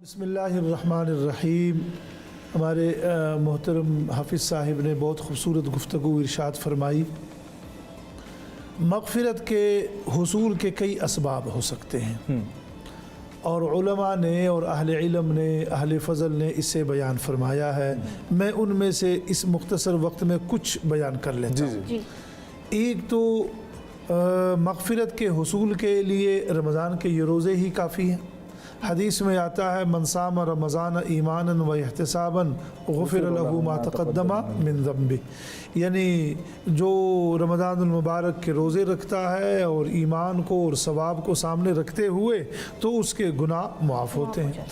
بسم اللہ الرحمن الرحیم۔ ہمارے محترم حافظ صاحب نے بہت خوبصورت گفتگو ارشاد فرمائی۔ مغفرت کے حصول کے کئی اسباب ہو سکتے ہیں اور علماء نے اور اہل علم نے اہل فضل نے اسے بیان فرمایا ہے۔ میں ان میں سے اس مختصر وقت میں کچھ بیان کر لیتا ہوں۔ ایک تو مغفرت کے حصول کے لیے رمضان کے یہ روزے ہی کافی ہیں۔ حدیث میں آتا ہے من صام رمضان ایمانا و احتسابا غفر له ما تقدم من ذنبه، یعنی جو رمضان المبارک کے روزے رکھتا ہے اور ایمان کو اور ثواب کو سامنے رکھتے ہوئے تو اس کے گناہ معاف ہوتے ہیں۔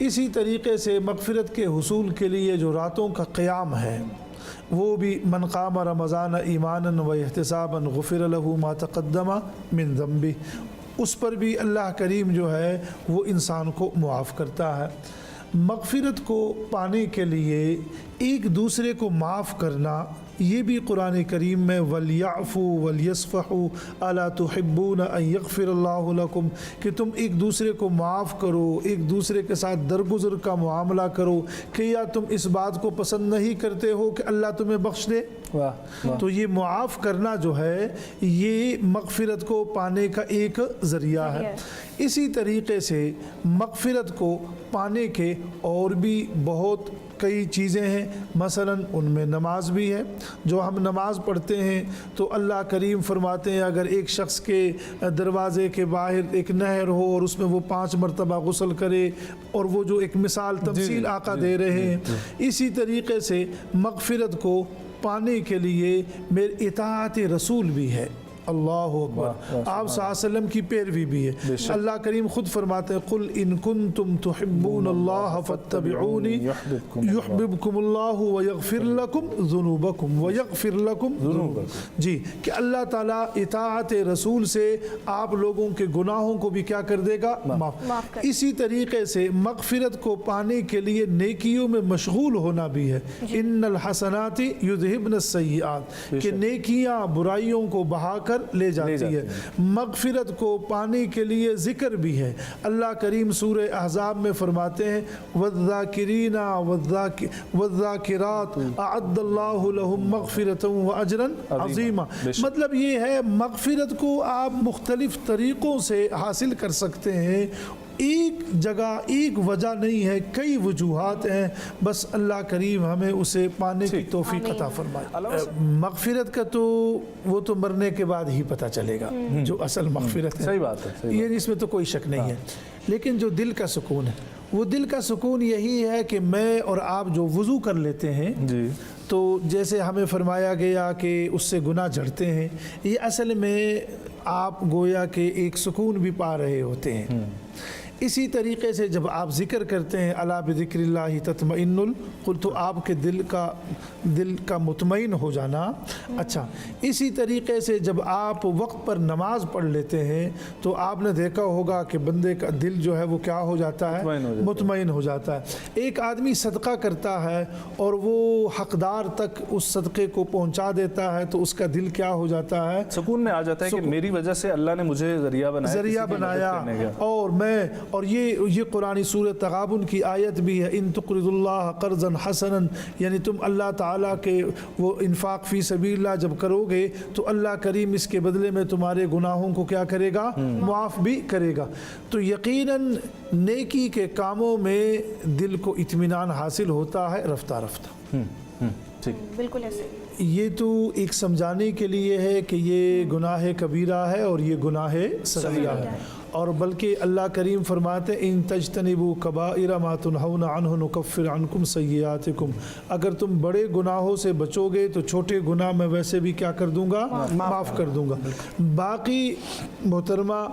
اسی طریقے سے مغفرت کے حصول کے لیے جو راتوں کا قیام ہے وہ بھی من قام رمضان ایمانا و احتسابا غفر له ما تقدم من ذنبه، اس پر بھی اللہ کریم جو ہے وہ انسان کو معاف کرتا ہے۔ مغفرت کو پانے کے لیے ایک دوسرے کو معاف کرنا، یہ بھی قرآن کریم میں وَلْيَعْفُوا وَلْيَصْفَحُوا أَلَا تُحِبُّونَ أَن يَغْفِرَ اللَّهُ لَكُمْ، کہ تم ایک دوسرے کو معاف کرو، ایک دوسرے کے ساتھ درگزر کا معاملہ کرو، کہ یا تم اس بات کو پسند نہیں کرتے ہو کہ اللہ تمہیں بخش دے۔ تو یہ معاف کرنا جو ہے یہ مغفرت کو پانے کا ایک ذریعہ ہے۔ اسی طریقے سے مغفرت کو پانے کے اور بھی بہت کئی چیزیں ہیں، مثلا ان میں نماز بھی ہے۔ جو ہم نماز پڑھتے ہیں تو اللہ کریم فرماتے ہیں اگر ایک شخص کے دروازے کے باہر ایک نہر ہو اور اس میں وہ 5 مرتبہ غسل کرے، اور وہ جو ایک مثال تمثیل آقا دے رہے ہیں، اسی طریقے سے مغفرت کو پانے کے لیے میرے اطاعت رسول بھی ہے۔ اللہ اکبر، آپ صلی اللہ علیہ وسلم کی پیروی بھی ہے۔ اللہ کریم خود فرماتے ہیں قل ان کنتم تحبون اللہ فاتبعونی یحببکم اللہ ویغفر لکم ذنوبکم ویغفر لکم ذنوبکم، جی کہ اللہ تعالیٰ اطاعت رسول سے آپ لوگوں کے گناہوں کو بھی کیا کر دے گا، معاف۔ اسی طریقے سے مغفرت کو پانے کے لیے نیکیوں میں مشغول ہونا بھی ہے۔ ان الحسنات یذہبن السیئات، کہ نیکیاں برائیوں کو بہا کر لے جاتی ہے۔ مغفرت کو پانے کے لیے ذکر بھی ہے۔ اللہ کریم سورہ احزاب میں فرماتے ہیں والذاکرین والذاکرات اعد اللہ لهم مغفرۃ واجرا عظیما، مطلب یہ ہے مغفرت کو آپ مختلف طریقوں سے حاصل کر سکتے ہیں۔ ایک جگہ ایک وجہ نہیں ہے، کئی وجوہات ہیں، بس اللہ کریم ہمیں اسے پانے کی توفیق عطا فرمائے۔ مغفرت کا تو وہ تو مرنے کے بعد ہی پتہ چلے گا جو اصل مغفرت ہے، صحیح بات ہے، یہ اس میں تو کوئی شک نہیں ہے۔ لیکن جو دل کا سکون ہے، وہ دل کا سکون یہی ہے کہ میں اور آپ جو وضو کر لیتے ہیں تو جیسے ہمیں فرمایا گیا کہ اس سے گناہ جھڑتے ہیں، یہ اصل میں آپ گویا کہ ایک سکون بھی پا رہے ہوتے ہیں۔ اسی طریقے سے جب آپ ذکر کرتے ہیں الا بذکر اللہ تطمئن القلوب، تو آپ کے دل کا مطمئن ہو جانا۔ اچھا، اسی طریقے سے جب آپ وقت پر نماز پڑھ لیتے ہیں تو آپ نے دیکھا ہوگا کہ بندے کا دل جو ہے وہ کیا ہو جاتا ہے، مطمئن ہو جاتا ہے۔ ایک آدمی صدقہ کرتا ہے اور وہ حقدار تک اس صدقے کو پہنچا دیتا ہے تو اس کا دل کیا ہو جاتا ہے، سکون میں آ جاتا ہے کہ میری وجہ سے اللہ نے مجھے ذریعہ بنایا۔ اور میں اور یہ قرآن سورہ تغابن کی آیت بھی ہے ان تقرضوا اللہ قرضا حسنا، یعنی تم اللہ تعالیٰ کے وہ انفاق فی سبیل اللہ جب کرو گے تو اللہ کریم اس کے بدلے میں تمہارے گناہوں کو کیا کرے گا، معاف بھی کرے گا۔ تو یقیناً نیکی کے کاموں میں دل کو اطمینان حاصل ہوتا ہے رفتہ رفتہ۔ بالکل ایسے یہ تو ایک سمجھانے کے لیے ہے کہ یہ گناہ کبیرہ ہے اور یہ گناہ صغیرہ ہے، اور بلکہ اللہ کریم فرماتے ہیں ان تجتنبوا کبائر ما تنہون عنہ نکفر عنکم سیئاتکم، اگر تم بڑے گناہوں سے بچو گے تو چھوٹے گناہ میں ویسے بھی کیا کر دوں گا، معاف کر دوں گا۔ باقی محترمہ،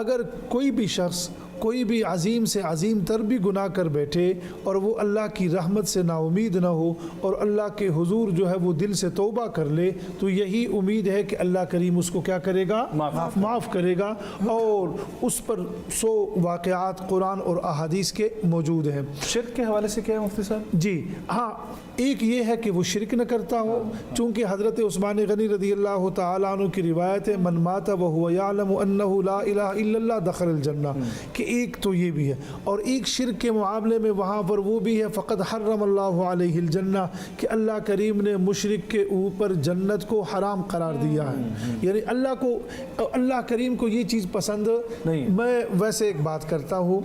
اگر کوئی بھی شخص کوئی بھی عظیم سے عظیم تر بھی گناہ کر بیٹھے اور وہ اللہ کی رحمت سے نا امید نہ ہو اور اللہ کے حضور جو ہے وہ دل سے توبہ کر لے تو یہی امید ہے کہ اللہ کریم اس کو کیا کرے گا، معاف کرے گا۔ اور اس پر 100 واقعات قرآن اور احادیث کے موجود ہیں۔ شرک کے حوالے سے کیا ہے مفتی صاحب؟ جی ہاں، ایک یہ ہے کہ وہ شرک نہ کرتا ہو، چونکہ حضرت عثمان غنی رضی اللہ تعالیٰ عنہ کی روایت ہے من مات وهو يعلم انه لا الہ الا اللہ دخل الجنہ، کہ ایک تو یہ بھی ہے، اور ایک شرک کے معاملے میں وہاں پر وہ بھی ہے فقد حرم اللہ علیہ الجنہ کہ اللہ کریم نے مشرک کے اوپر جنت کو حرام قرار دیا ہے، یعنی اللہ کریم کو یہ چیز پسند نہیں۔ میں ویسے ایک بات کرتا ہوں،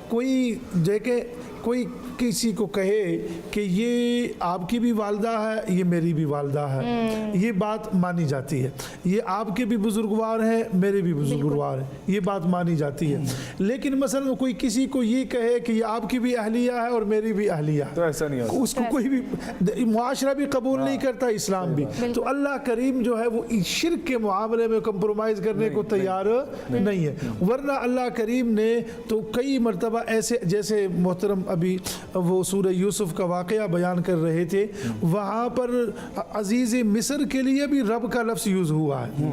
کوئی کسی کو کہے کہ یہ آپ کی بھی والدہ ہے، یہ میری بھی والدہ ہے، یہ بات مانی جاتی ہے، یہ آپ کے بھی بزرگوار ہیں، میرے بھی بزرگوار ہیں، یہ بات مانی جاتی ہے۔ لیکن مثلا کوئی کسی کو یہ کہے کہ یہ آپ کی بھی اہلیہ ہے اور میری بھی اہلیہ ہے، تو ایسا نہیں ہوتا، اس کو کوئی بھی معاشرہ بھی قبول نہیں کرتا، اسلام بھی۔ تو اللہ کریم جو ہے وہ شرک کے معاملے میں کمپرومائز کرنے کو تیار نہیں ہے، ورنہ اللہ کریم نے تو کئی مرتبہ ایسے، جیسے محترم ابھی وہ سورہ یوسف کا واقعہ بیان کر رہے تھے، وہاں پر عزیز مصر کے لیے بھی رب کا لفظ یوز ہوا ہے،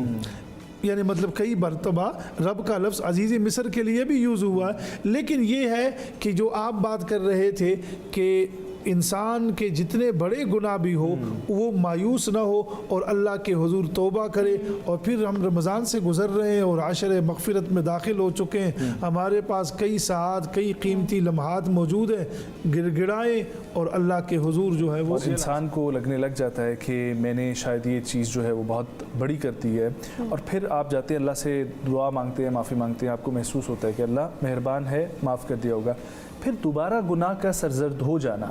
یعنی مطلب کئی مرتبہ رب کا لفظ عزیز مصر کے لیے بھی یوز ہوا ہے۔ لیکن یہ ہے کہ جو آپ بات کر رہے تھے کہ انسان کے جتنے بڑے گناہ بھی ہو وہ مایوس نہ ہو اور اللہ کے حضور توبہ کرے، اور پھر ہم رمضان سے گزر رہے ہیں اور عشر مغفرت میں داخل ہو چکے ہیں، ہمارے پاس کئی ساعات، کئی قیمتی لمحات موجود ہیں، گڑ گڑائیں اور اللہ کے حضور جو ہے وہ انسان کو لگنے لگ جاتا ہے کہ میں نے شاید یہ چیز جو ہے وہ بہت بڑی کرتی ہے، اور پھر آپ جاتے ہیں اللہ سے دعا مانگتے ہیں، معافی مانگتے ہیں، آپ کو محسوس ہوتا ہے کہ اللہ مہربان ہے، معاف کر دیا ہوگا، پھر دوبارہ گناہ کا سرزد ہو جانا،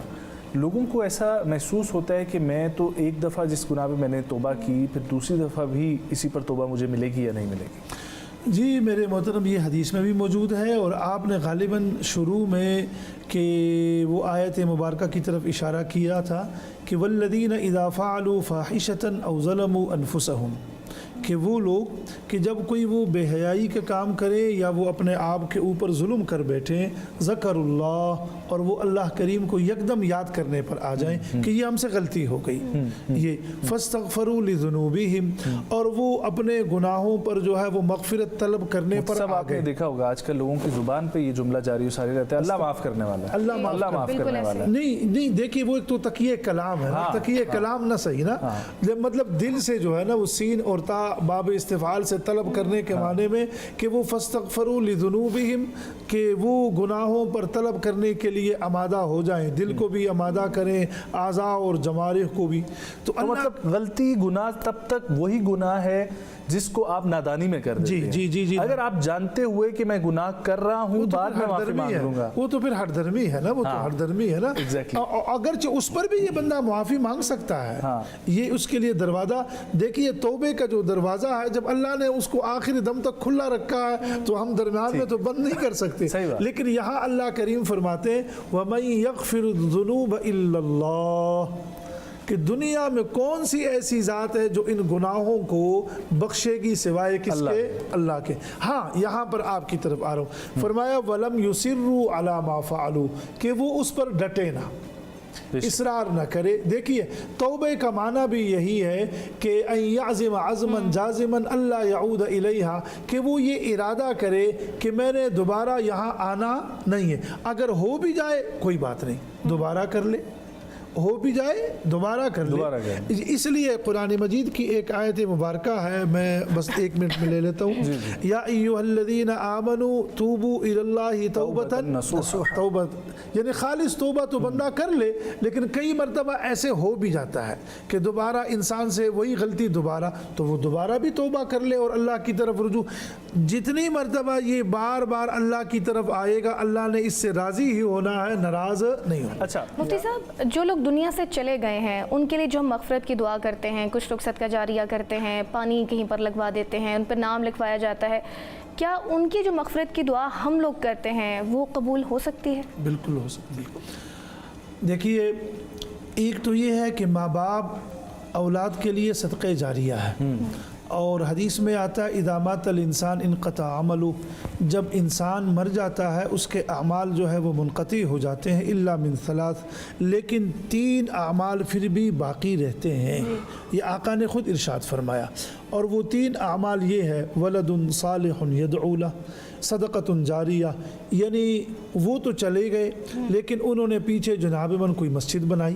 لوگوں کو ایسا محسوس ہوتا ہے کہ میں تو ایک دفعہ جس گناہ پہ میں نے توبہ کی، پھر دوسری دفعہ بھی اسی پر توبہ مجھے ملے گی یا نہیں ملے گی؟ جی میرے محترم، یہ حدیث میں بھی موجود ہے، اور آپ نے غالباً شروع میں کہ وہ آیت مبارکہ کی طرف اشارہ کیا تھا کہ والذین اذا فعلوا فاحشة او ظلموا انفسهم، کہ وہ لوگ کہ جب کوئی وہ بے حیائی کا کام کرے یا وہ اپنے آپ کے اوپر ظلم کر بیٹھیں، ذکر اللہ، اور وہ اللہ کریم کو یکدم یاد کرنے پر آ جائیں کہ یہ ہم سے غلطی ہو گئی، یہ فاستغفروا لذنوبہم، اور وہ اپنے گناہوں پر جو ہے وہ مغفرت طلب کرنے پر سب آ آپ نے گئے۔ دیکھا ہوگا آج کل لوگوں کی زبان پہ یہ جملہ جاری و ساری رہتا ہے، اللہ معاف کرنے والا ہے، اللہ معاف کرنے والا ہے۔ نہیں دیکھیے، وہ ایک تو تقیہ کلام ہے، تقیہ کلام نہ صحیح نا، مطلب دل سے جو ہے نا وہ سین اور تا باب استفعال سے طلب کرنے کے معنی میں کہ وہ فاستغفروا لذنوبہم، کہ وہ گناہوں پر طلب کرنے کے لیے آمادہ ہو جائیں، دل کو بھی آمادہ کریں، اعضاء اور جوارح کو بھی۔ تو مطلب غلطی گناہ تب تک وہی گناہ ہے جس کو آپ نادانی میں کر دیتے ہیں۔ جی اگر آپ جانتے ہوئے کہ میں گناہ کر رہا ہوں بعد میں معافی مانگ لوں گا، وہ تو پھر ہر درمی ہے نا، وہ تو ہر درمی ہے نا، اگرچہ اس پر بھی یہ بندہ معافی مانگ سکتا ہے، یہ اس کے لیے دروازہ، دیکھیے توبے کا جو دروازہ ہے جب اللہ نے اس کو آخری دم تک کھلا رکھا ہے تو ہم درمیان میں تو بند نہیں کر سکتے، لیکن یہاں اللہ کریم فرماتے ہیں وَمَن يَغْفِرُ الذُّنُوبَ إِلَّا اللَّهُ، کہ دنیا میں کون سی ایسی ذات ہے جو ان گناہوں کو بخشے گی سوائے کس کے؟ اللہ کے۔ ہاں یہاں پر آپ کی طرف آ رہا ہوں، فرمایا وَلَمْ يُصِرُّوا عَلَى مَا فَعَلُوا، کہ وہ اس پر ڈٹے نہ، اصرار نہ کرے۔ دیکھیے توبہ کا معنی بھی یہی ہے کہ ان یعزم عزما جازما الا یعود الیہا، کہ وہ یہ ارادہ کرے کہ میں نے دوبارہ یہاں آنا نہیں ہے، اگر ہو بھی جائے کوئی بات نہیں، دوبارہ کر لے، ہو بھی جائے دوبارہ کر لے۔ اس لیے قرآن مجید کی ایک آیت مبارکہ ہے، میں بس ایک منٹ میں لے لیتا ہوں، یا ایھا الذین آمنوا توبوا الی اللہ توبۃ نصوحا، یعنی خالص توبہ تو بندہ کر لے، لیکن کئی مرتبہ ایسے ہو بھی جاتا ہے کہ دوبارہ انسان سے وہی غلطی دوبارہ، تو وہ دوبارہ بھی توبہ کر لے اور اللہ کی طرف رجوع۔ جتنی مرتبہ یہ بار بار اللہ کی طرف آئے گا، اللہ نے اس سے راضی ہی ہونا ہے، ناراض نہیں ہونا۔ اچھا مفتی صاحب، جو لوگ دنیا سے چلے گئے ہیں ان کے لیے جو ہم مغفرت کی دعا کرتے ہیں، کچھ لوگ صدقہ جاریہ کرتے ہیں، پانی کہیں پر لگوا دیتے ہیں، ان پر نام لکھوایا جاتا ہے، کیا ان کی جو مغفرت کی دعا ہم لوگ کرتے ہیں وہ قبول ہو سکتی ہے؟ بالکل ہو سکتی ہے۔ دیکھیے ایک تو یہ ہے کہ ماں باپ اولاد کے لیے صدقہ جاریہ ہے، اور حدیث میں آتا ہے اذا مات الانسان انقطع عملہ، جب انسان مر جاتا ہے اس کے اعمال جو ہے وہ منقطع ہو جاتے ہیں، الا من ثلاث، لیکن 3 اعمال پھر بھی باقی رہتے ہیں، یہ آقا نے خود ارشاد فرمایا، اور وہ 3 اعمال یہ ہے ولد صالح یدعو لہ، صدقۃ جاریہ، یعنی وہ تو چلے گئے لیکن انہوں نے پیچھے جناب من کوئی مسجد بنائی،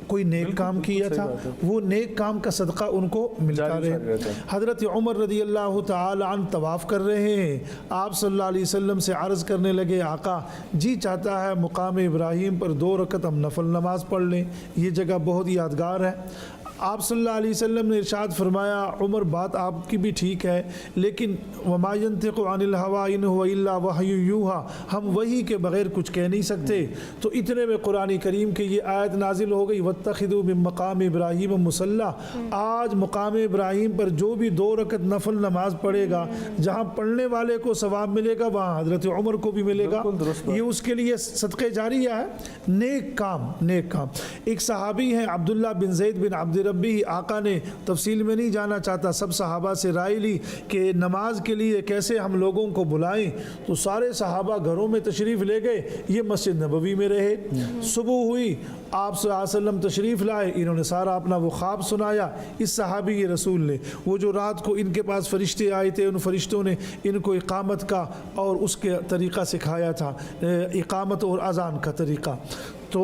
कोई नेक काम किया था, वो नेक काम का सदका उनको मिलता जारी रहे। रहता है। हज़रत उमर रज़ी अल्लाह तआला अन्हु तवाफ़ कर रहे हैं, आप सल्लल्लाहु अलैहि वसल्लम से अर्ज़ करने लगे, आका जी चाहता है मुकाम इब्राहीम पर 2 रकत हम नफल नमाज पढ़ लें। ये जगह बहुत यादगार है। आप सल्लल्लाहु अलैहि वसल्लम ने इरशाद फरमाया, उमर बात आपकी भी ठीक है, लेकिन वमा यंतिक़ु अनिल हवा इन हुवा इल्ला वहयु यूहा, हम वही के बग़ैर कुछ कह नहीं सकते। तो इतने में कुरान करीम की ये आयत नाजिल हो गई, वत्तखिदू मिन मकाम इब्राहीम मुसल्ला। आज मुकाम इब्राहीम पर जो भी 2 रकत नफल नमाज पढ़ेगा, जहाँ पढ़ने वाले को सवाब मिलेगा वहाँ हज़रत उमर को भी मिलेगा। ये उसके लिए सदक़े जारिया है, नेक काम, नेक काम। एक सहाबी हैं अब्दुल्ला बिन ज़ैद बिन अब्द रब्बी, आका ने तफसील में नहीं जाना चाहता, सब सहाबा से राय ली कि नमाज के लिए कैसे हम लोगों को बुलाएं। तो सारे सहाबा घरों में तशरीफ़ ले गए, ये मस्जिद नबवी में रहे। सुबह हुई, आप सल्लल्लाहु अलैहि वसल्लम तशरीफ़ लाए, इन्होंने सारा अपना वो ख्वाब सुनाया इस सहाबी रसूल ने। वो जो रात को इनके पास फरिश्ते आए थे, उन फरिश्तों ने इनको इकामत का और उसके तरीक़ा सिखाया था, इकामत और अज़ान का तरीक़ा। तो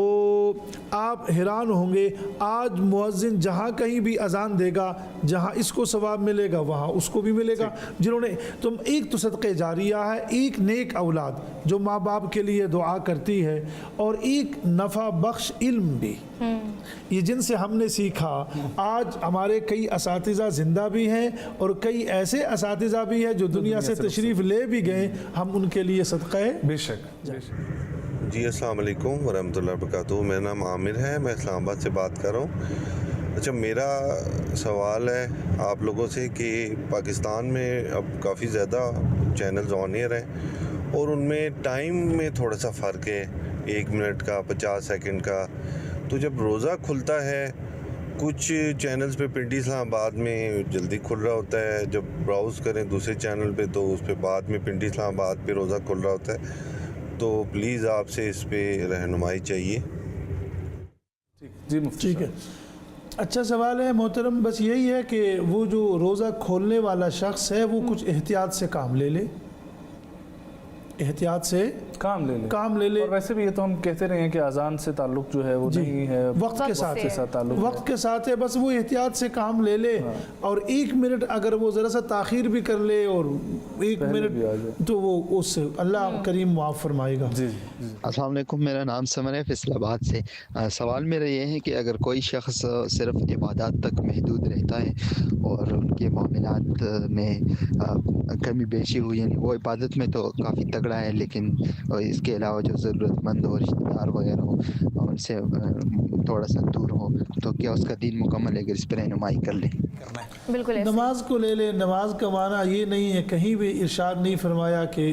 आप हैरान होंगे, आज मुअज्जिन जहाँ कहीं भी अजान देगा, जहाँ इसको सवाब मिलेगा वहाँ उसको भी मिलेगा। जिन्होंने तुम एक तो सदक़े जारिया है, एक नेक औलाद जो माँ बाप के लिए दुआ करती है, और एक नफ़ा बख्श इल्म भी, ये जिनसे हमने सीखा। आज हमारे कई असातिज़ा ज़िंदा भी हैं और कई ऐसे असातिज़ा भी हैं जो दुनिया से तशरीफ़ ले भी गए, हम उनके लिए सदक़े बेशक। जी अस्सलाम वालेकुम वरहमतुल्लाहि वबरकातुहू। मेरा नाम आमिर है, मैं इस्लामाबाद से बात कर रहा हूँ। अच्छा, मेरा सवाल है आप लोगों से कि पाकिस्तान में अब काफ़ी ज़्यादा चैनल्स ऑन एयर हैं और उनमें टाइम में थोड़ा सा फ़र्क है, 1 मिनट का, 50 सेकंड का। तो जब रोज़ा खुलता है, कुछ चैनल्स पे पिंडी इस्लामाबाद में जल्दी खुल रहा होता है, जब ब्राउज़ करें दूसरे चैनल पे तो उस पर बाद में पिंडी इस्लामाबाद पे रोज़ा खुल रहा होता है। तो प्लीज़ आपसे इस पे रहनुमाई चाहिए। जी मुफ्ती ठीक है, अच्छा सवाल है मोहतरम। बस यही है कि वो जो रोज़ा खोलने वाला शख्स है वो कुछ एहतियात से काम ले ले, एहतियात से काम ले ले। और वैसे भी ये तो हम कहते रहे हैं कि अजान से ताल्लुक जो है वो नहीं है, वक्त के साथ ताल्लुक वक्त के साथ है। बस वो एहतियात से काम ले ले, और 1 मिनट अगर वो ज़रा सा ताख़ीर भी कर ले और 1 मिनट, तो वो उससे अल्लाह करीम माफ़ फरमाएगा। जी। अस्सलाम वालेकुम, मेरा नाम समर है फैसलाबाद से। सवाल मेरा ये है कि अगर कोई शख्स सिर्फ इबादत तक महदूद रहता है और उनके मामलात में कमी बेशी हुई, यानी वो इबादत में तो काफ़ी तगड़ा है, लेकिन इसके अलावा जो ज़रूरतमंद हो, रिश्तेदार वगैरह हो, उनसे थोड़ा सा दूर हो, तो क्या उसका दीन मुकम्मल है अगर इस पर रहनुमाई कर ले? बिल्कुल ऐसे। नमाज को ले ले। नमाज का माना ये नहीं है, कहीं भी इरशाद नहीं फरमाया कि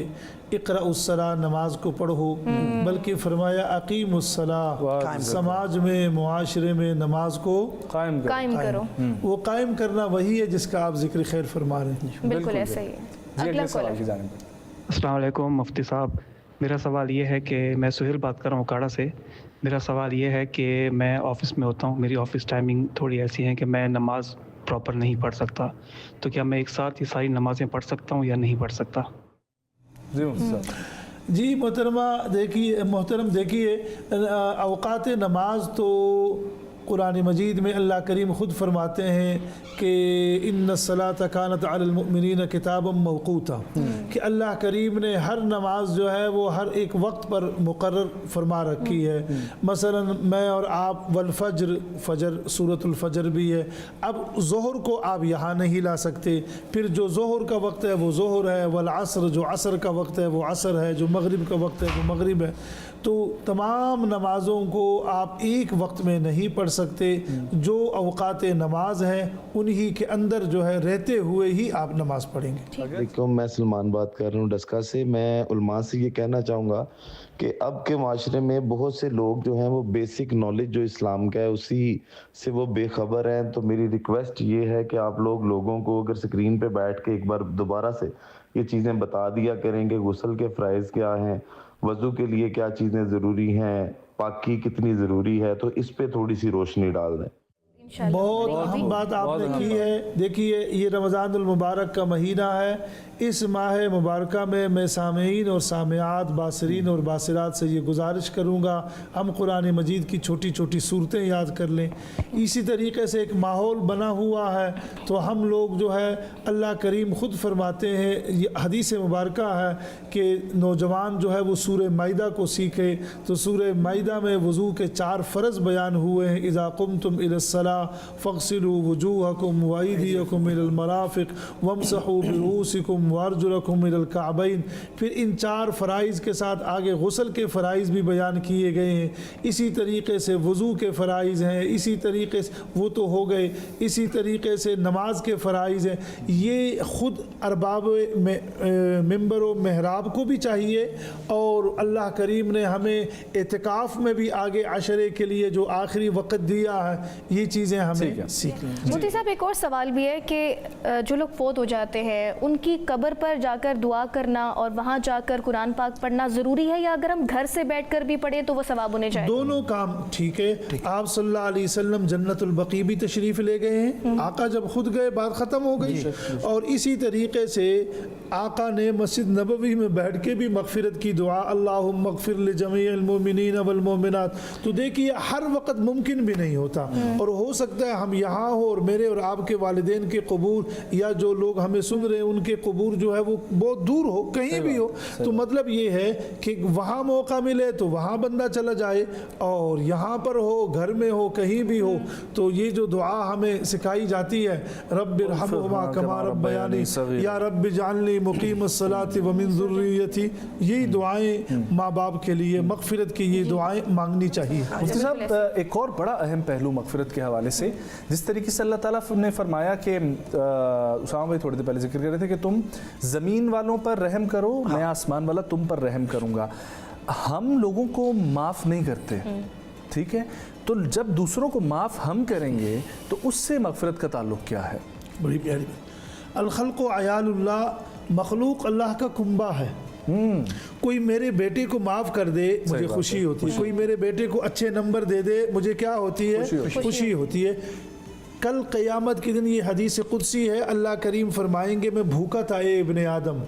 इक़राउस्सला, नमाज को पढ़ो, बल्कि फरमाया अकीमुस्सला, समाज में, मुआशरे में नमाज को कायम करो। वो कायम करना वही है जिसका आप जिक्र खैर फरमा रहे हैं। बिल्कुल ऐसा ही है। अगला कॉलर। अस्सलाम वालेकुम मुफ्ती साहब, मेरा सवाल ये है कि मैं सुहेल बात कर रहा हूँ काड़ा से। मेरा सवाल ये है कि मैं ऑफ़िस में होता हूँ, मेरी ऑफ़िस टाइमिंग थोड़ी ऐसी है कि मैं नमाज प्रॉपर नहीं पढ़ सकता, तो क्या मैं एक साथ ये सारी नमाज़ें पढ़ सकता हूँ या नहीं पढ़ सकता? जी मोहतरम देखिए, औक़ात नमाज तो कुरान मजीद में अल्लाह करीम ख़ुद फरमाते हैं कि इन्नस्सलात कानत अलल मुमिनीन किताबम मौक़ूता, कि अल्लाह करीम ने हर नमाज जो है वो हर एक वक्त पर मुकर्रर फरमा रखी है। मसलन मैं और आप वल फजर सूरतुल फजर भी है। अब ज़ोहर को आप यहाँ नहीं ला सकते, फिर जो ज़ोहर का वक्त है वो ज़ोहर है, वल असर जो असर का वक्त है वो असर है, जो मगरिब का वक्त है वो मगरिब है। तो तमाम नमाज़ों को आप एक वक्त में नहीं पढ़ सकते। जो औक़ात नमाज हैं उन्हीं के अंदर जो है रहते हुए ही आप नमाज पढ़ेंगे। वालेकुम, मैं सलमान बात कर रहा हूँ डस्का से। मैं उलमा से ये कहना चाहूँगा कि अब के माशरे में बहुत से लोग जो हैं वो बेसिक नॉलेज जो इस्लाम का है उसी से वो बेखबर हैं। तो मेरी रिक्वेस्ट ये है कि आप लोगों को अगर स्क्रीन पे बैठ के एक बार दोबारा से ये चीज़ें बता दिया करें कि गुस्ल के फ़राइज़ क्या हैं, वज़ू के लिए क्या चीज़ें ज़रूरी हैं, पाकी कितनी ज़रूरी है, तो इस पे थोड़ी सी रोशनी डाल दें। बहुत अहम बात आपने की है। देखिए ये रमज़ानुल मुबारक का महीना है, इस माह मुबारक में मैं सामीन और सामियात, बासरीन और बासरात से ये गुजारिश करूँगा हम कुरान मजीद की छोटी छोटी सूरतें याद कर लें। इसी तरीके से एक माहौल बना हुआ है तो हम लोग जो है अल्लाह करीम ख़ुद फरमाते हैं, ये हदीस मुबारक है कि नौजवान जो है वो सूरह माइदा को सीखे। तो सूरह माइदा में वज़ू के 4 फ़र्ज़ बयान हुए हैं। इज़ा कुमतुम इलस्सला फ़ग़सिलू वुजूहकुम व अयदियकुम इलल मराफ़िक़ वमसहू बिरुऊसिकुम वारजुलकुम इलल काबैन। फिर इन 4 फ़राइज़ के साथ आगे गुस्ल के फ़राइज़ भी बयान किए गए हैं। इसी तरीके से वज़ू के फ़राइज़ हैं, इसी तरीके से वो तो हो गए, इसी तरीके से नमाज के फ़राइज़ हैं। ये ख़ुद अरबाब मिंबर व महराब को भी चाहिए और अल्लाह करीम ने हमें एतिकाफ़ में भी आगे अशरे के लिए जो आखिरी वक़्त दिया है ये चीज़ें हमें सीखनी। मुफ्ती साहब एक और सवाल भी है कि जो लोग फौत हो जाते हैं उनकी कब्र पर जाकर दुआ करना और वहाँ जाकर कुरान पाक पढ़ना ज़रूरी है, या अगर हम घर से बैठकर भी पढ़े तो वो सवाब होने चाहिए? दोनों काम ठीक है। आप सल्लल्लाहु अलैहि वसल्लम जन्नतुल बकी भी तशरीफ़ ले गए हैं, आका जब खुद गए बात ख़त्म हो गई। और इसी तरीके से आका ने मस्जिद नबवी में बैठ के भी मग़फ़िरत की दुआ, अल्लाहुम्मा मग़फ़िर लिजमीइल मुमिनीन वल मुमिनात। तो देखिए हर वक्त मुमकिन भी नहीं होता और हो सकता है हम यहाँ हो और मेरे और आपके वालिदैन के कबूर या जो लोग हमें सुन रहे हैं उनके कबूर जो है वो बहुत दूर हो, कहीं भी हो। तो मतलब ये है कि वहाँ मौका मिले तो वहाँ बंदा चला जाए और यहाँ पर हो, घर में हो, कहीं भी हो। तो ये जो दुआ हमें सिखाई जाती है, रब्बिरहमहुमा कमा रब्बयानी, या रब्बि जअलनी मुकीमस्सलाति व मिन ज़ुर्रियती, यही दुआएं माँ बाप के लिए मग़फ़िरत की ये दुआएं मांगनी चाहिए। मुफ्ती साहब एक और बड़ा अहम पहलू मग़फ़िरत के हवाले से, जिस तरीके से अल्लाह ताला ने फरमाया कि उसामा भाई थोड़ी देर पहले जिक्र कर रहे थे कि तुम ज़मीन वालों पर रहम करो, मैं आसमान वाला तुम पर रहम करूँगा। हम लोगों को माफ़ नहीं करते, ठीक है, तो जब दूसरों को माफ़ हम करेंगे तो उससे मग़फ़िरत का ताल्लुक़ क्या है? बड़ी प्यारी बात। अल खल्क़ु अयालुल्लाह, मखलूक अल्लाह का कुंबा है। कोई मेरे बेटे को माफ़ कर दे मुझे खुशी होती है, कोई मेरे बेटे को अच्छे नंबर दे दे मुझे क्या होती है? खुशी होती है। कल क़यामत के दिन ये हदीस कुदसी है, अल्लाह करीम फरमाएंगे मैं भूखा था ए इब्ने आदम,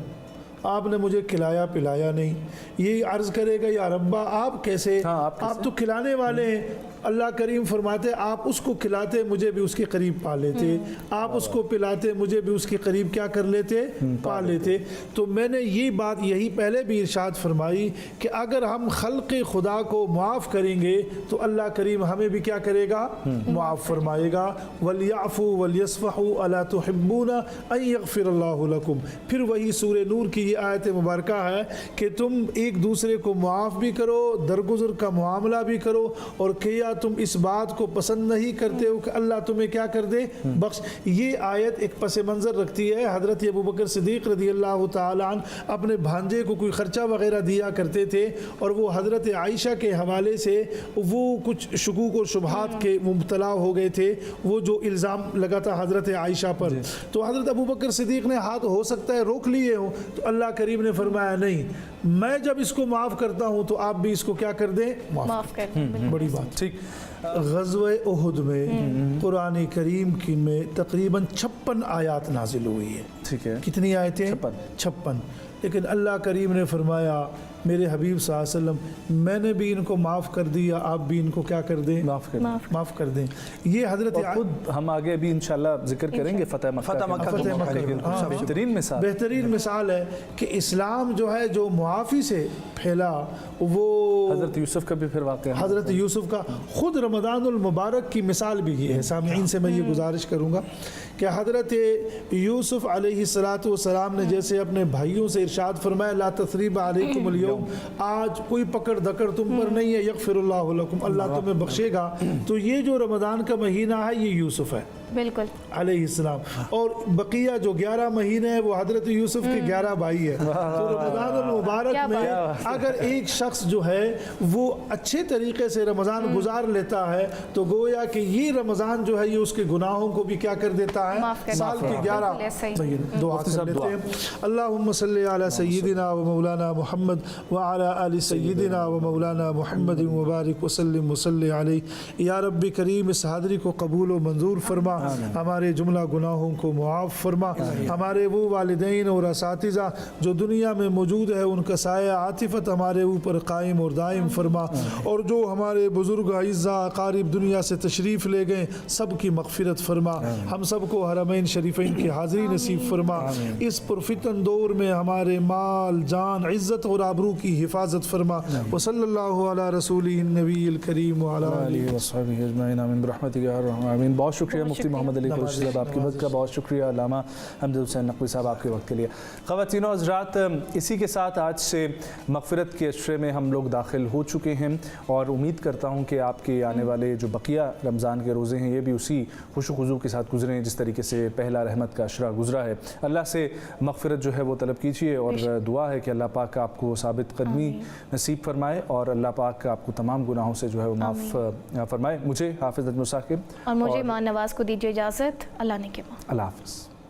आपने मुझे खिलाया पिलाया नहीं। ये अर्ज़ करेगा या रब्बा आप कैसे? आप तो खिलाने वाले हैं। अल्लाह करीम फरमाते आप उसको खिलाते मुझे भी उसके करीब पा लेते, आप उसको पिलाते मुझे भी उसके करीब क्या कर लेते? पा लेते। तो मैंने ये बात यही पहले भी इरशाद फरमाई कि अगर हम खल्क़ खुदा को मुआफ़ करेंगे तो अल्लाह करीम हमें भी क्या करेगा? मुआफ़ फरमाएगा। वलियाफ़ू वलियस्फ़हू अला तुहिब्बूना अन यग़फ़िरल्लाहु लकुम। फिर वही सूरह नूर की ये आयत मुबारक है कि तुम एक दूसरे को मुआफ़ भी करो, दरगुज़र का मामला भी करो, और क्या तुम इस बात को पसंद नहीं करते हो कि अल्लाह तुम्हें क्या कर दे? बख्श। ये आयत एक पस मंज़र रखती है, हज़रत अबू बकर सिद्दीक़ रज़ियल्लाहु ताला अन्हु अपने भांजे को कोई ख़र्चा वग़ैरह दिया करते थे और वो हज़रत आयशा के हवाले से वो कुछ शुकूक और शुबहात के मुब्तला हो गए थे, वो जो इल्ज़ाम लगा था हज़रत आयशा पर। तो हज़रत अबू बकर सिद्दीक़ ने हाथ हो सकता है रोक लिए हो, तो अल्लाह करीम ने फरमाया नहीं, मैं जब इसको माफ़ करता हूँ तो आप भी इसको क्या कर दें? माफ़ कर दें। बड़ी बात। ठीक। ग़ज़वे उहुद में कुरान करीम की में तकरीबन 56 आयत नाजिल हुई है। ठीक है, कितनी आयतें? 56। लेकिन अल्लाह करीम ने फरमाया मेरे हबीब सल्लल्लाहु अलैहि वसल्लम मैंने भी इनको माफ़ कर दिया, आप भी इनको क्या कर दें? माफ़ कर दें। ये हज़रत खुद हम आगे भी इंशाल्लाह जिक्र करेंगे फ़तह मक्का। बेहतरीन मिसाल है कि इस्लाम जो है जो मुआफ़ी से फैला, वो हज़रत यूसुफ़ का भी फिर वाक़या, हज़रत यूसुफ़ का खुद रमज़ानुल मुबारक की मिसाल भी ये है। सामईन से मैं ये गुजारिश करूँगा कि हज़रत यूसुफ़ अलैहिस्सलातु वस्सलाम ने जैसे अपने भाइयों से इरशाद फरमाया ला तस्रीब अलैकुमुल यौम, आज कोई पकड़ दकड़ तुम पर नहीं है, यग़फ़िरुल्लाहु लकुम, अल्लाह तुम्हें बख्शेगा। तो ये जो रमज़ान का महीना है ये यूसुफ़ है। बिल्कुल अलैहिस्सलाम, और बकिया जो 11 महीने हैं वो हज़रत यूसुफ के 11 भाई है। तो रमज़ान मुबारक क्या में अगर एक शख्स जो है वो अच्छे तरीके से रमज़ान गुजार लेता है तो गोया कि ये रमज़ान जो है ये उसके गुनाहों को भी क्या कर देता है, माफ़ कर साल देता के है। 11 बिल्कुल ऐसा ही। दुआ कर लेते हैं। अल्लाहुम्मा सल्ली अला सय्यिदिना व मौलाना मुहम्मद व अला आलि सय्यिदिना व मौलाना मुहम्मद व बारिक वसल्लिम वसल्लि अलैहि। या रब्बी करीम इस हाज़री को कबूल व मंजूर फरमा, हमारे जुमला गुनाहों को मुआफ़ फरमा, हमारे वो वालिदैन और असातिज़ा जो दुनिया में मौजूद है उनका साया आतिफत हमारे ऊपर कायम और दायम फरमा, और जो हमारे बुज़ुर्ग अइज़्ज़ा अकारिब दुनिया से तशरीफ़ ले गए सब की मग़फ़िरत फरमा, हम सब को हरमैन शरीफ़ैन की हाज़री नसीब फरमा। इस पुरफितन दौर में हमारे माल जान इज़्ज़त और आबरू की हिफाजत फरमा। व सल्लल्लाहु अला रसूलिहिन नबील करीम व अला आलिहि व सहबिहि अजमईन आमीन बिरहमतिका या अर्हमर राहिमीन। बहुत शुक्रिया मुफ्ती मोहम्मद अली कुरैशी साहब आपकी वक्त का, बहुत शुक्रिया अल्लामा हमद हुसैन नकवी साहब आपके वक्त के लिए। ख़वातीन और हज़रात, इसी के साथ आज से मग़फ़िरत के अशरे में हम लोग दाखिल हो चुके हैं और उम्मीद करता हूँ कि आपके आने वाले जो बकिया रमज़ान के रोज़े हैं ये भी उसी खुशू खुजू के साथ गुजरे जिस तरीके से पहला रहमत का अशरा गुजरा है। अल्लाह से मग़फ़िरत जो है वो तलब कीजिए और दुआ है कि अल्लाह पाक आपको साबित कदमी नसीब फरमाए और अल्लाह पाक आपको तमाम गुनाहों से जो है वो माफ़ फरमाए। मुझे हाफ़िज़ नजमुल साकिब और मुझे ईमान नवाज़ को दीजिए इजाज़त। अल्लाह ने के अल्लाह हाफ़िज़।